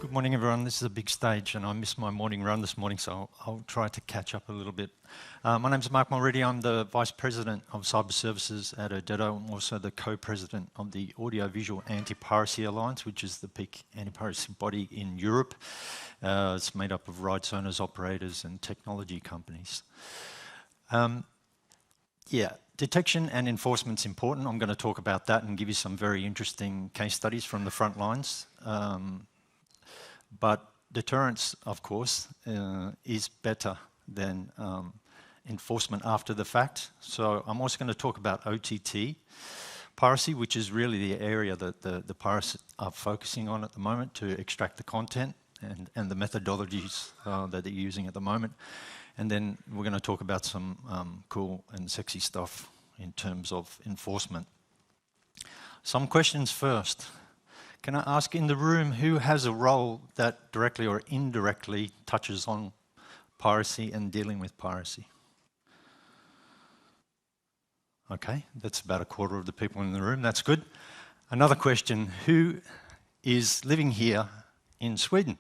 Good morning, everyone. This is a big stage, and I missed my morning run this morning, so I'll try to catch up a little bit. My name's Mark Mulready. I'm the Vice President of Cyber Services at Odetto. I'm also the Co-President of the Audiovisual Anti-Piracy Alliance, which is the peak anti-piracy body in Europe. It's made up of rights owners, operators, and technology companies. Detection and enforcement's important. I'm going to talk about that and give you some very interesting case studies from the front lines. But deterrence, of course, is better than enforcement after the fact. So I'm also going to talk about OTT piracy, which is really the area that the pirates are focusing on at the moment to extract the content and the methodologies that they're using at the moment. And then we're going to talk about some cool and sexy stuff in terms of enforcement. Some questions first. Can I ask in the room who has a role that directly or indirectly touches on piracy and dealing with piracy? Okay, that's about a quarter of the people in the room. That's good. Another question. Who is living here in Sweden?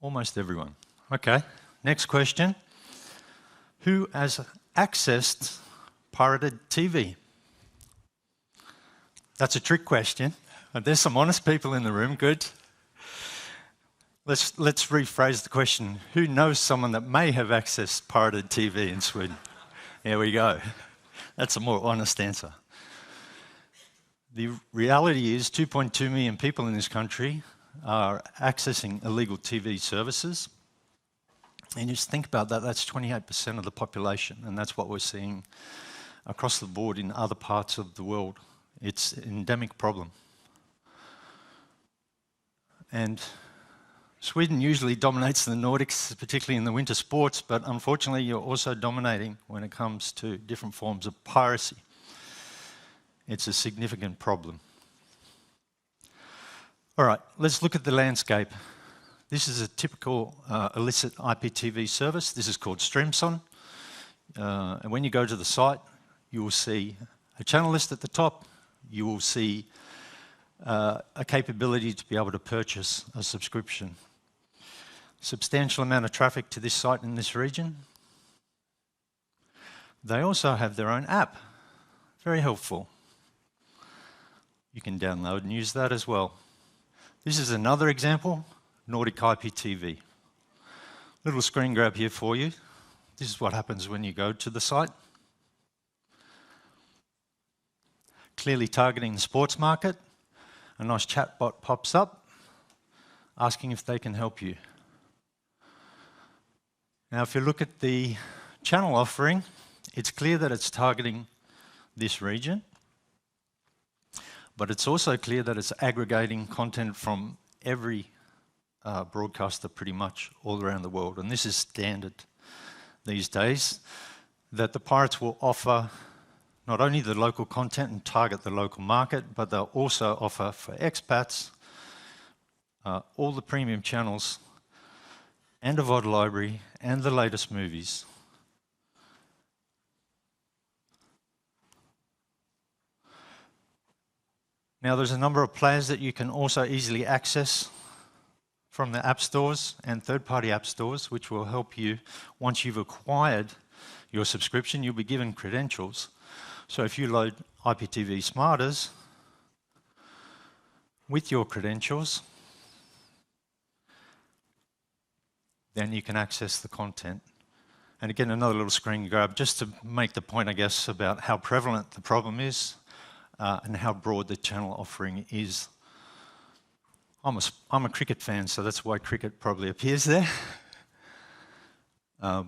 Almost everyone. Okay, next question. Who has accessed pirated TV? That's a trick question. There's some honest people in the room, good. Let's rephrase the question. Who knows someone that may have accessed pirated TV in Sweden? There we go. That's a more honest answer. The reality is 2.2 million people in this country are accessing illegal TV services. And just think about that, that's 28% of the population, and that's what we're seeing across the board in other parts of the world. It's an endemic problem. And Sweden usually dominates the Nordics, particularly in the winter sports, but unfortunately you're also dominating when it comes to different forms of piracy. It's a significant problem. All right, let's look at the landscape. This is a typical illicit IPTV service. This is called Streamson. And when you go to the site, you will see a channel list at the top. You will see a capability to be able to purchase a subscription. Substantial amount of traffic to this site in this region. They also have their own app. Very helpful. You can download and use that as well. This is another example. Nordic IPTV. Little screen grab here for you. This is what happens when you go to the site. Clearly targeting the sports market. A nice chatbot pops up asking if they can help you. Now if you look at the channel offering, it's clear that it's targeting this region, but it's also clear that it's aggregating content from every broadcaster pretty much all around the world. And this is standard these days, that the pirates will offer not only the local content and target the local market, but they'll also offer for expats all the premium channels and a VOD library and the latest movies. Now there's a number of players that you can also easily access from the app stores and third-party app stores, which will help you once you've acquired your subscription. You'll be given credentials. So if you load IPTV Smarters with your credentials, then you can access the content. And again, another little screen grab just to make the point, I guess, about how prevalent the problem is and how broad the channel offering is. I'm a cricket fan, so that's why cricket probably appears there. But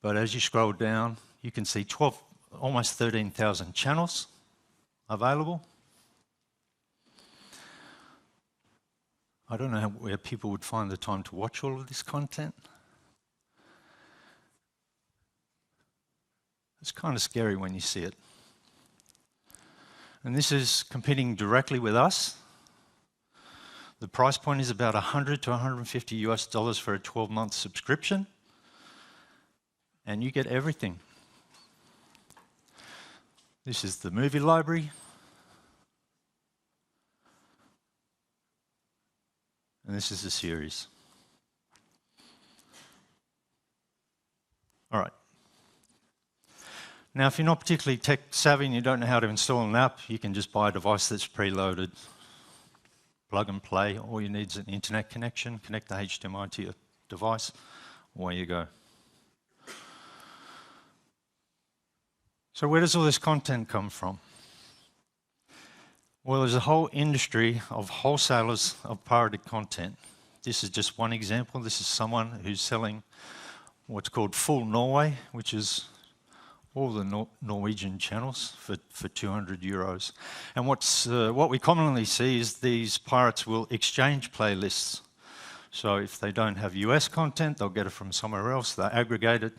as you scroll down, you can see almost 13,000 channels available. I don't know where people would find the time to watch all of this content. It's kind of scary when you see it. And this is competing directly with us. The price point is about $100 to $150 for a 12-month subscription, and you get everything. This is the movie library. And this is the series. All right. Now, if you're not particularly tech savvy and you don't know how to install an app, you can just buy a device that's preloaded, plug and play. All you need is an internet connection, connect the HDMI to your device, away you go. So where does all this content come from? Well, there's a whole industry of wholesalers of pirated content. This is just one example. This is someone who's selling what's called full Norway, which is all the Norwegian channels for 200 euros. And what we commonly see is these pirates will exchange playlists. So if they don't have US content, they'll get it from somewhere else, they'll aggregate it,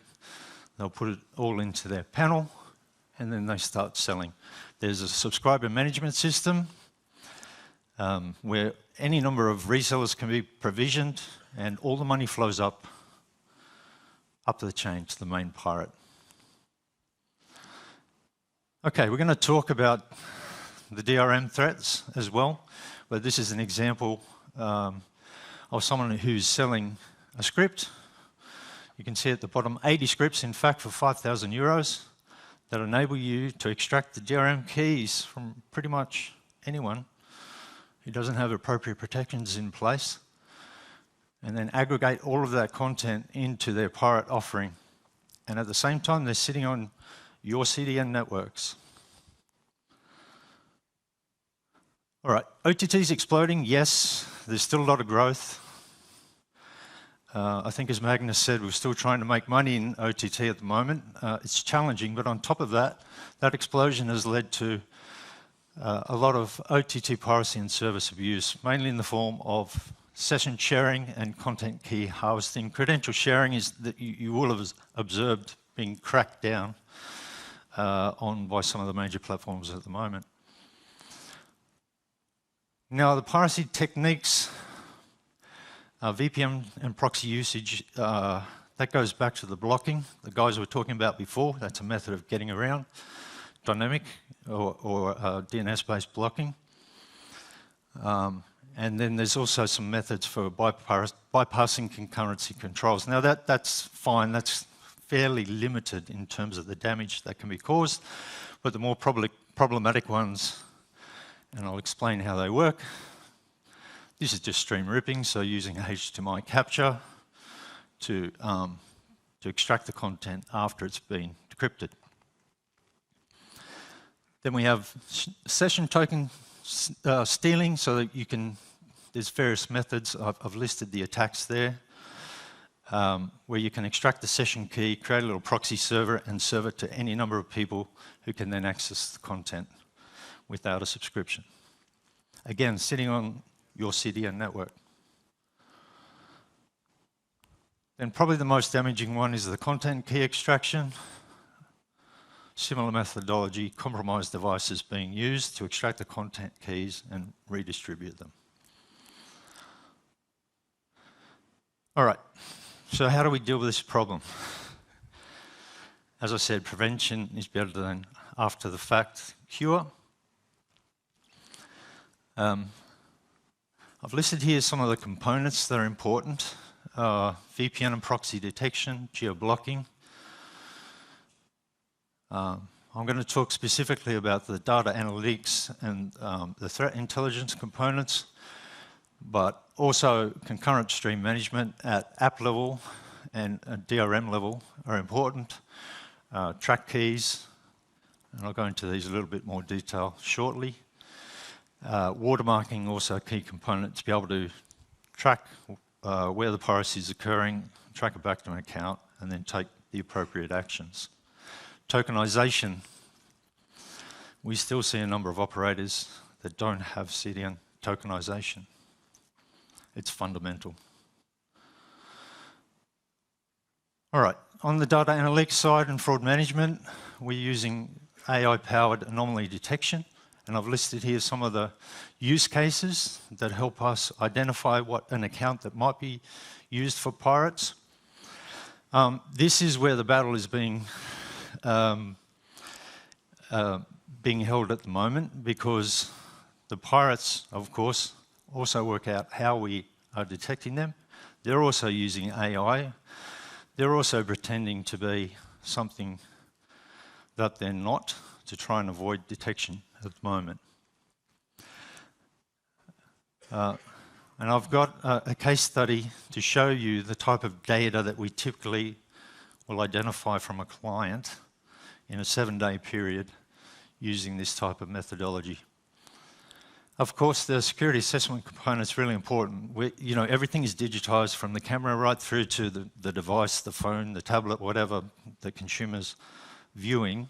they'll put it all into their panel, and then they start selling. There's a subscriber management system where any number of resellers can be provisioned, and all the money flows up the chain to the main pirate. Okay, we're going to talk about the DRM threats as well, but this is an example of someone who's selling a script. You can see at the bottom 80 scripts, in fact, for 5,000 euros that enable you to extract the DRM keys from pretty much anyone who doesn't have appropriate protections in place, and then aggregate all of that content into their pirate offering. And at the same time, they're sitting on your CDN networks. All right, OTT's exploding, yes, there's still a lot of growth. I think as Magnus said, we're still trying to make money in OTT at the moment. It's challenging, but on top of that, that explosion has led to a lot of OTT piracy and service abuse, mainly in the form of session sharing and content key harvesting. Credential sharing is that you will have observed being cracked down on by some of the major platforms at the moment. Now, the piracy techniques, VPN and proxy usage, that goes back to the blocking the guys were talking about before. That's a method of getting around dynamic or DNS-based blocking. And then there's also some methods for bypassing concurrency controls. Now that's fine, that's fairly limited in terms of the damage that can be caused, but the more problematic ones, and I'll explain how they work. This is just stream ripping, so using HDMI capture to extract the content after it's been decrypted. Then we have session token stealing, so that you can, there's various methods, I've listed the attacks there, where you can extract the session key, create a little proxy server, and serve it to any number of people who can then access the content without a subscription. Again, sitting on your CDN network. Then probably the most damaging one is the content key extraction. Similar methodology, compromised devices being used to extract the content keys and redistribute them. All right, so how do we deal with this problem? As I said, prevention is better than after the fact cure. I've listed here some of the components that are important. VPN and proxy detection, geo-blocking. I'm going to talk specifically about the data analytics and the threat intelligence components, but also concurrent stream management at app level and DRM level are important. Track keys, and I'll go into these a little bit more detail shortly. Watermarking also a key component to be able to track where the piracy is occurring, track it back to an account, and then take the appropriate actions. Tokenization. We still see a number of operators that don't have CDN tokenization. It's fundamental. All right, on the data analytics side and fraud management, we're using AI-powered anomaly detection. And I've listed here some of the use cases that help us identify what an account that might be used for pirates. This is where the battle is being held at the moment, because the pirates, of course, also work out how we are detecting them. They're also using AI. They're also pretending to be something that they're not to try and avoid detection at the moment. And I've got a case study to show you the type of data that we typically will identify from a client in a 7-day period using this type of methodology. Of course, the security assessment component is really important. Everything is digitized from the camera right through to the device, the phone, the tablet, whatever the consumer's viewing.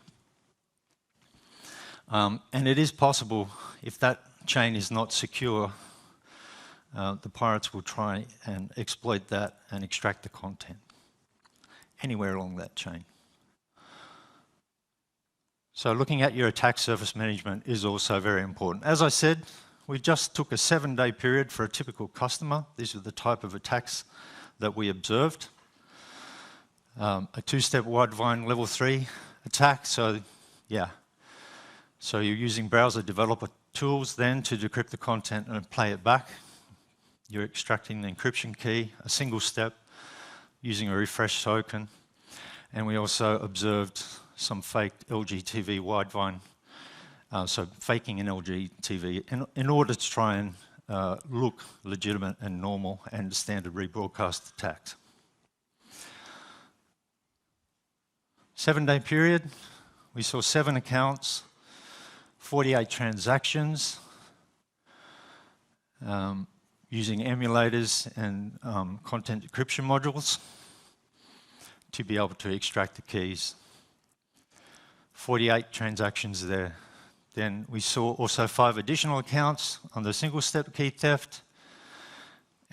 And it is possible, if that chain is not secure, the pirates will try and exploit that and extract the content anywhere along that chain. So looking at your attack surface management is also very important. As I said, we just took a 7-day period for a typical customer. These are the type of attacks that we observed. A 2-step wide-vine level 3 attack, so yeah. So you're using browser developer tools then to decrypt the content and play it back. You're extracting the encryption key, a single step, using a refresh token. And we also observed some faked LG TV widevine, so faking an LG TV in order to try and look legitimate and normal and standard rebroadcast attacks. 7-day period, we saw 7 accounts, 48 transactions, using emulators and content decryption modules to be able to extract the keys. 48 transactions there. Then we saw also 5 additional accounts on the single-step key theft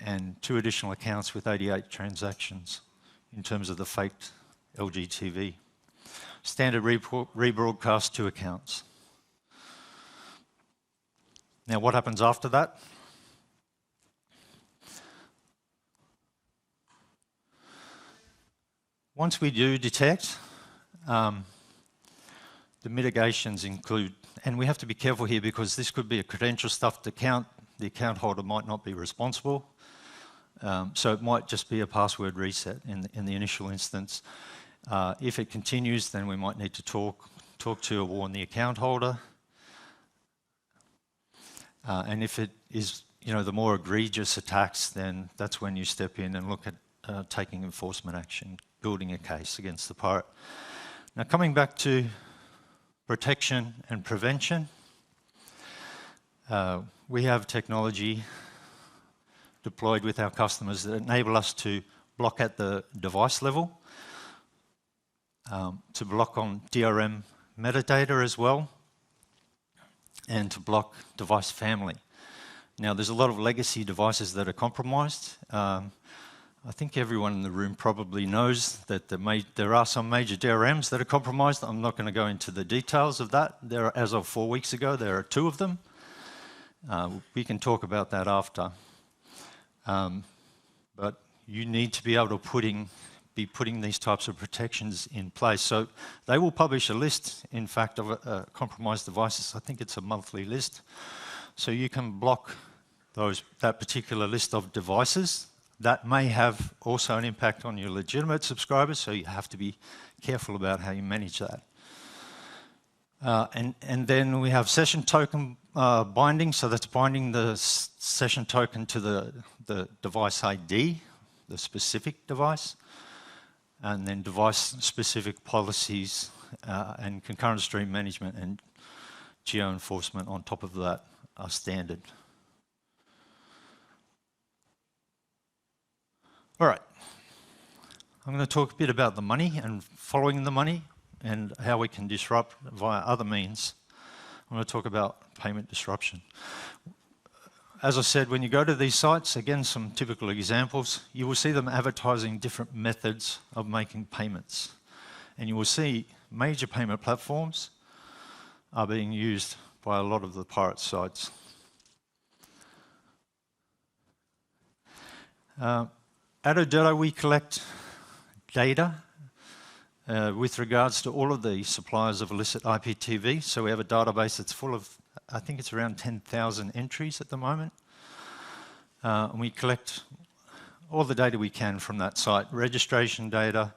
and 2 additional accounts with 88 transactions in terms of the faked LG TV. Standard rebroadcast 2 accounts. Now what happens after that? Once we do detect, the mitigations include, and we have to be careful here because this could be a credential stuffed account. The account holder might not be responsible. So it might just be a password reset in the initial instance. If it continues, then we might need to talk to or warn the account holder. And if it is, the more egregious attacks, then that's when you step in and look at taking enforcement action, building a case against the pirate. Now coming back to protection and prevention, we have technology deployed with our customers that enable us to block at the device level, to block on DRM metadata as well, and to block device family. Now there's a lot of legacy devices that are compromised. I think everyone in the room probably knows that there are some major DRMs that are compromised. I'm not going to go into the details of that. As of 4 weeks ago, there are 2 of them. We can talk about that after. But you need to be able to be putting these types of protections in place. So they will publish a list, in fact, of compromised devices. I think it's a monthly list. So you can block that particular list of devices. That may have also an impact on your legitimate subscribers, so you have to be careful about how you manage that. And then we have session token binding, so that's binding the session token to the device ID, the specific device, and then device-specific policies and concurrent stream management and geo-enforcement on top of that are standard. All right, I'm going to talk a bit about the money and following the money and how we can disrupt via other means. I'm going to talk about payment disruption. As I said, when you go to these sites, again, some typical examples, you will see them advertising different methods of making payments. And you will see major payment platforms are being used by a lot of the pirate sites. At Odetto, we collect data with regards to all of the suppliers of illicit IPTV. So we have a database that's full of, I think it's around 10,000 entries at the moment. And we collect all the data we can from that site, registration data,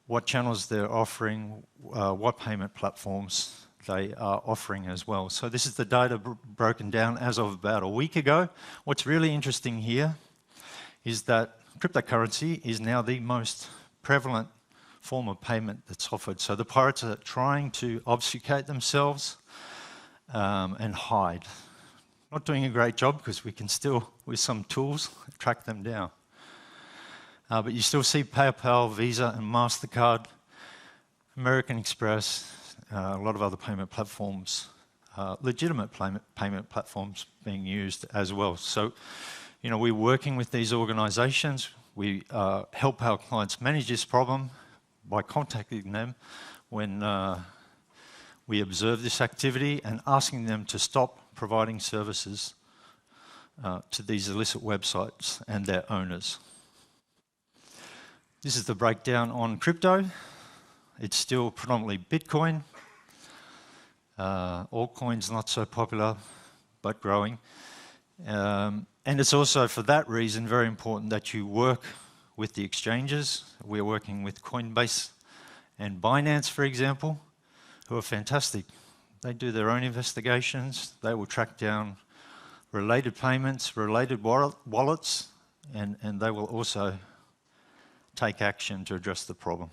what channels they're offering, what payment platforms they are offering as well. So this is the data broken down as of about a week ago. What's really interesting here is that cryptocurrency is now the most prevalent form of payment that's offered. So the pirates are trying to obfuscate themselves and hide. Not doing a great job because we can still, with some tools, track them down. But you still see PayPal, Visa and MasterCard, American Express, a lot of other payment platforms, legitimate payment platforms being used as well. So, you know, we're working with these organizations. We help our clients manage this problem by contacting them when we observe this activity and asking them to stop providing services to these illicit websites and their owners. This is the breakdown on crypto. It's still predominantly Bitcoin. Altcoins not so popular, but growing. And it's also, for that reason, very important that you work with the exchanges. We're working with Coinbase and Binance, for example, who are fantastic. They do their own investigations. They will track down related payments, related wallets, and they will also take action to address the problem.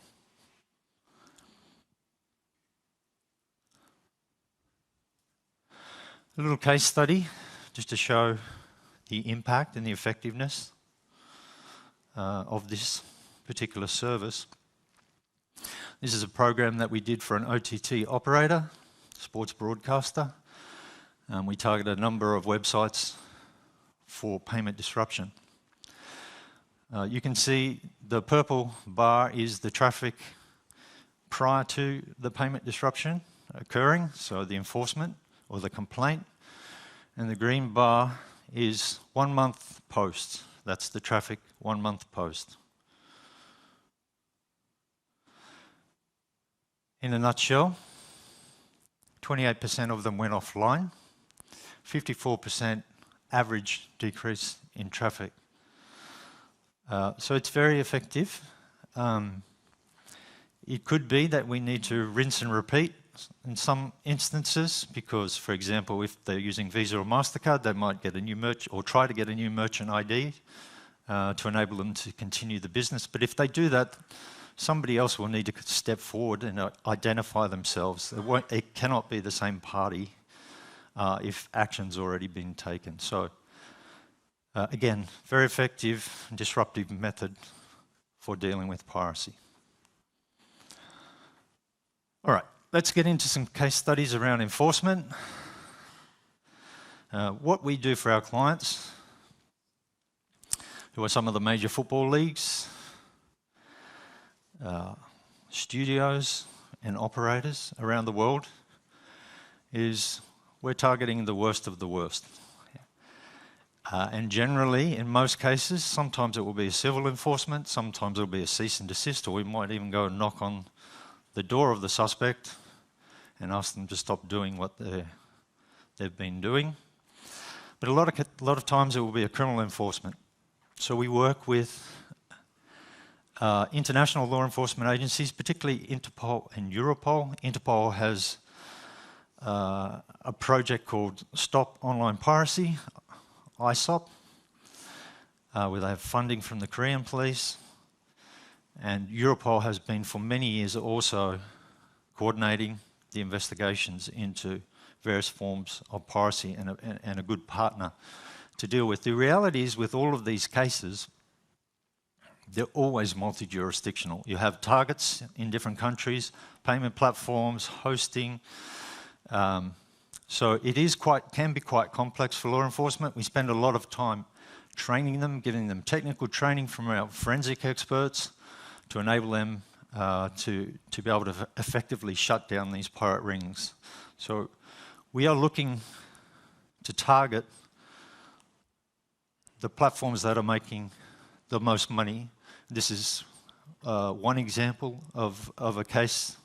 A little case study just to show the impact and the effectiveness of this particular service. This is a program that we did for an OTT operator, sports broadcaster. We targeted a number of websites for payment disruption. You can see the purple bar is the traffic prior to the payment disruption occurring, so the enforcement or the complaint, and the green bar is 1 month post. That's the traffic 1 month post. In a nutshell, 28% of them went offline, 54% average decrease in traffic. So it's very effective. It could be that we need to rinse and repeat in some instances because, for example, if they're using Visa or MasterCard, they might get a new merchant or try to get a new merchant ID to enable them to continue the business. But if they do that, somebody else will need to step forward and identify themselves. It cannot be the same party if action's already been taken. So again, very effective and disruptive method for dealing with piracy. All right, let's get into some case studies around enforcement. What we do for our clients, who are some of the major football leagues, studios and operators around the world, is we're targeting the worst of the worst. And generally, in most cases, sometimes it will be a civil enforcement, sometimes it will be a cease and desist, or we might even go and knock on the door of the suspect and ask them to stop doing what they've been doing. But a lot of times it will be a criminal enforcement. So we work with international law enforcement agencies, particularly Interpol and Europol. Interpol has a project called Stop Online Piracy, ISOP, where they have funding from the Korean police. And Europol has been for many years also coordinating the investigations into various forms of piracy and a good partner to deal with. The reality is with all of these cases, they're always multi-jurisdictional. You have targets in different countries, payment platforms, hosting. So it can be quite complex for law enforcement. We spend a lot of time training them, giving them technical training from our forensic experts to enable them to be able to effectively shut down these pirate rings. So we are looking to target the platforms that are making the most money. This is one example of a case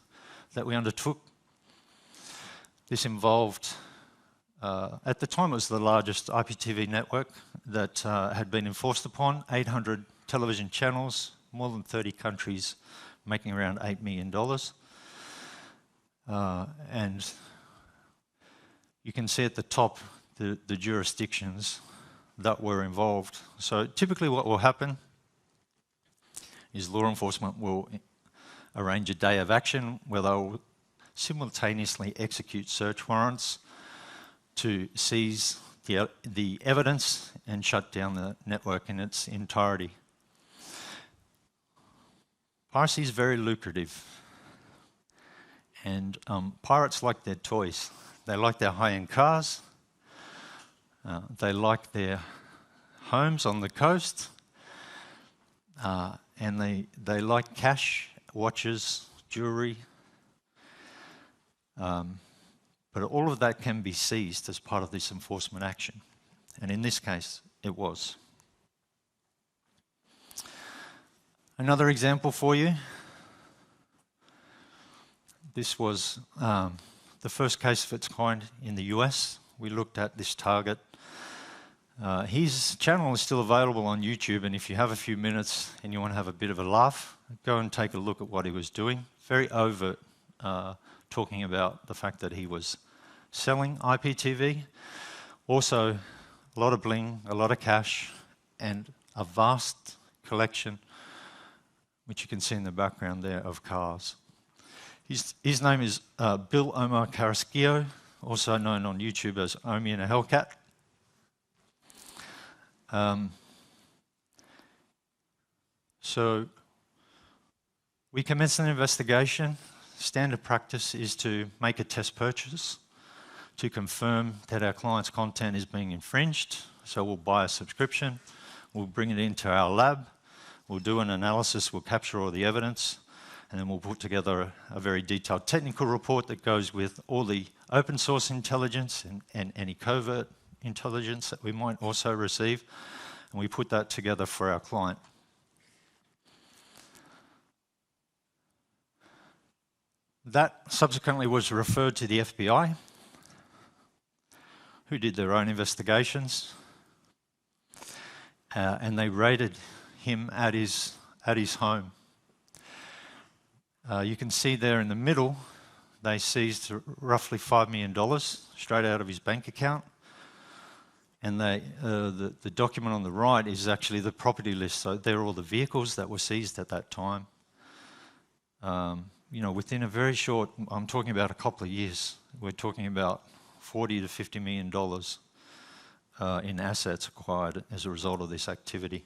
that we undertook. This involved At the time, it was the largest IPTV network that had been enforced upon, 800 television channels, more than 30 countries, making around $8 million. And you can see at the top the jurisdictions that were involved. So typically what will happen is law enforcement will arrange a day of action where they'll simultaneously execute search warrants to seize the evidence and shut down the network in its entirety. Piracy is very lucrative, and pirates like their toys. They like their high-end cars, they like their homes on the coast, and they like cash, watches, jewellery, but all of that can be seized as part of this enforcement action, and in this case it was. Another example for you. This was the first case of its kind in the US. We looked at this target. His channel is still available on YouTube, and if you have a few minutes and you want to have a bit of a laugh, go and take a look at what he was doing. Very overt, talking about the fact that he was selling IPTV. Also, a lot of bling, a lot of cash, and a vast collection, which you can see in the background there, of cars. His name is Bill Omar Carrasquillo, also known on YouTube as Omi and a Hellcat. So we commenced an investigation. Standard practice is to make a test purchase to confirm that our client's content is being infringed. So we'll buy a subscription, we'll bring it into our lab, we'll do an analysis, we'll capture all the evidence, and then we'll put together a very detailed technical report that goes with all the open source intelligence and any covert intelligence that we might also receive, and we put that together for our client. That subsequently was referred to the FBI, who did their own investigations, and they raided him at his home. You can see there in the middle, they seized roughly $5 million straight out of his bank account. And the document on the right is actually the property list. So there are all the vehicles that were seized at that time. You know, within a very short, I'm talking about a couple of years, we're talking about $40 to $50 million in assets acquired as a result of this activity.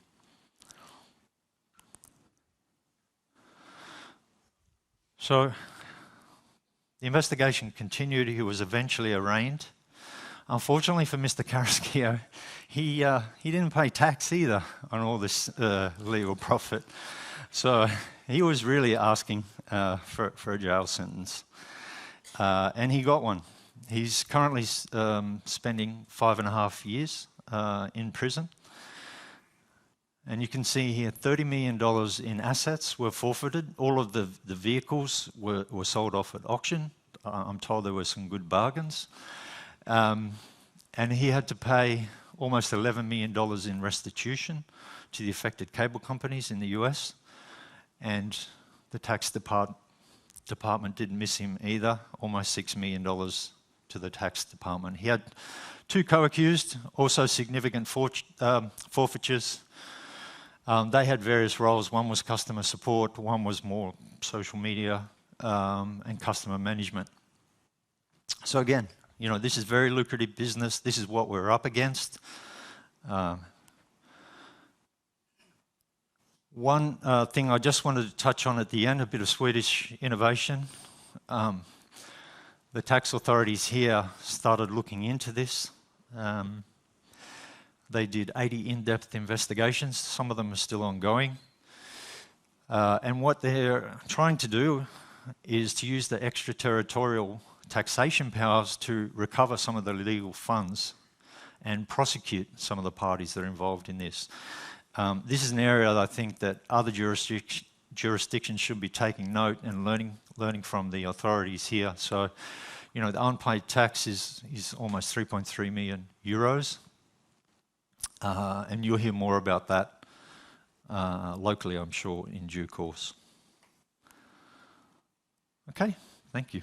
So the investigation continued. He was eventually arraigned. Unfortunately for Mr. Carrasquillo, he didn't pay tax either on all this legal profit. So he was really asking for a jail sentence. And he got one. He's currently spending 5.5 years in prison. And you can see here $30 million in assets were forfeited. All of the vehicles were sold off at auction. I'm told there were some good bargains. And he had to pay almost $11 million in restitution to the affected cable companies in the US. And the tax department didn't miss him either, almost $6 million to the tax department. He had 2 co-accused, also significant forfeitures. They had various roles. One was customer support, one was more social media and customer management. So again, you know, this is very lucrative business. This is what we're up against. One thing I just wanted to touch on at the end, a bit of Swedish innovation. The tax authorities here started looking into this. They did 80 in-depth investigations. Some of them are still ongoing. And what they're trying to do is to use the extraterritorial taxation powers to recover some of the legal funds and prosecute some of the parties that are involved in this. This is an area that I think that other jurisdictions should be taking note and learning from the authorities here. So You know, the unpaid tax is almost 3.3 million euros, and you'll hear more about that locally, I'm sure, in due course. Okay, thank you.